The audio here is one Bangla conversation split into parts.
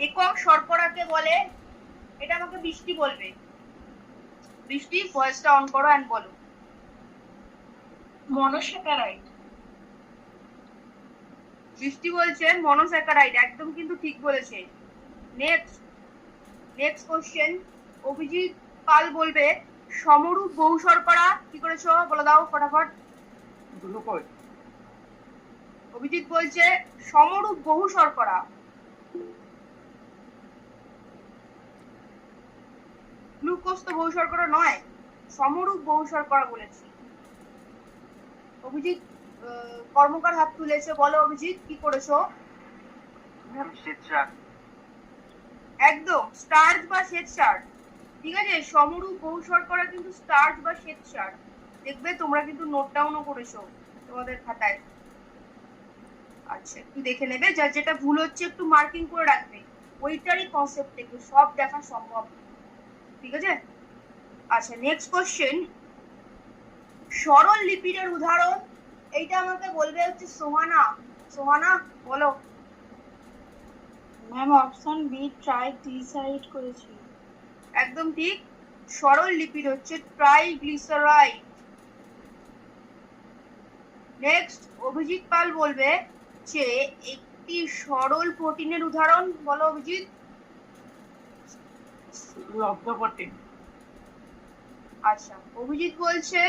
একক শর্করাকে বলে, এটা আমাকে বৃষ্টি বলবে। বৃষ্টি, ভয়েসটা অন করো এন্ড বলো। মনোস্যাকারাইড। বৃষ্টি বলছে মনোস্যাকারাইড, একদম কিন্তু ঠিক বলেছে। নেক্সট কোশ্চেন, অভিজিৎ পাল বলবে সমরূপ বহু শর্করা কি করেছো বলে দাও ফটাফট। গ্লুকোজ। অভিজিৎ বলছে সমরূপ বহু শর্করা। গ্লুকোজ তো বহু শর্করা নয়, সমরূপ বহু শর্করা বলেছি। অভিজিৎ কর্মকার হাত তুলেছে, বলো অভিজিৎ কি করেছো। একদম স্টার্চ বা শ্বেতসার, ঠিক আছে। সমরূপ বহু শর্করা কিন্তু স্টার্চ বা শ্বেতসার, দেখবে তোমরা কিন্তু নোট ডাউনও করেছো তোমাদের খাতায়। আচ্ছা একটু দেখে নেবে, যার যেটা ভুল হচ্ছে একটু মার্কিং করে রাখবে, ওইটারই কনসেপ্ট থেকে সব দেখা সম্ভব, ঠিক আছে। আচ্ছা নেক্সট কোশ্চেন, সরল লিপিডের উদাহরণ, এইটা আমাকে বলবে হচ্ছে সোহানা। সোহানা বলো। ম্যাম অপশন বি ট্রাইগ্লিসারাইড করেছি। একদম ঠিক, সরল লিপিড হচ্ছে ট্রাইগ্লিসারাইড। নেক্সট অভিজিৎ পাল বলবে যে একটি সরল প্রোটিনের উদাহরণ, বলো অভিজিৎ। লব্ধ প্রোটিন। আচ্ছা অভিজিৎ বলছে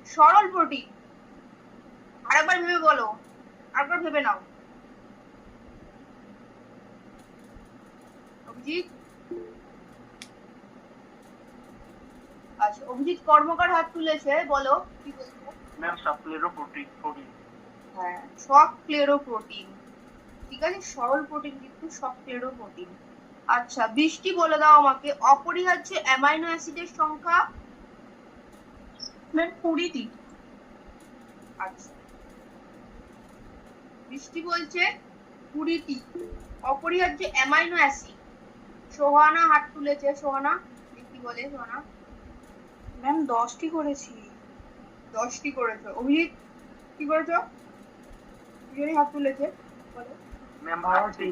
সরল প্রোটিন, আরেকবার ভেবে বলো, আরেকবার ভেবে নাও অভিজিৎ। আচ্ছা অভিজিৎ কর্মকার হাত তুলেছে, বলো কি বলছো। ম্যাম সক্লেরোপ্রোটিন। হ্যাঁ সক্লেরোপ্রোটিন, ঠিক আছে, সরল প্রোটিন কিন্তু সক্লেরোপ্রোটিন। আচ্ছা বৃষ্টি বলে দাও আমাকে অপরিহার্য অ্যামাইনো অ্যাসিডের সংখ্যা। ম্যাম 20টি। আচ্ছা বৃষ্টি বলছে 20টি অপরিহার্য অ্যামাইনো অ্যাসিড। সোহানা হাত তুলেছে, সোহানা কি বলে সোহানা। ম্যাম 10টি করেছি। 10টি করেছো। অভিজিৎ কি করেছো, দুজনে হাত তুলেছে, বলো। ম্যাম 12টি।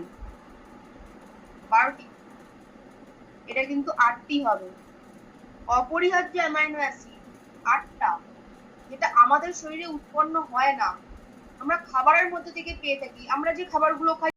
12টি, এটা কিন্তু 8টি হবে। অপরিহার্য অ্যামাইনো অ্যাসিড 8টা, যেটা আমাদের শরীরে উৎপন্ন হয় না, আমরা খাবারের মধ্যে থেকে পেয়ে থাকি। আমরা যে খাবারগুলো খাই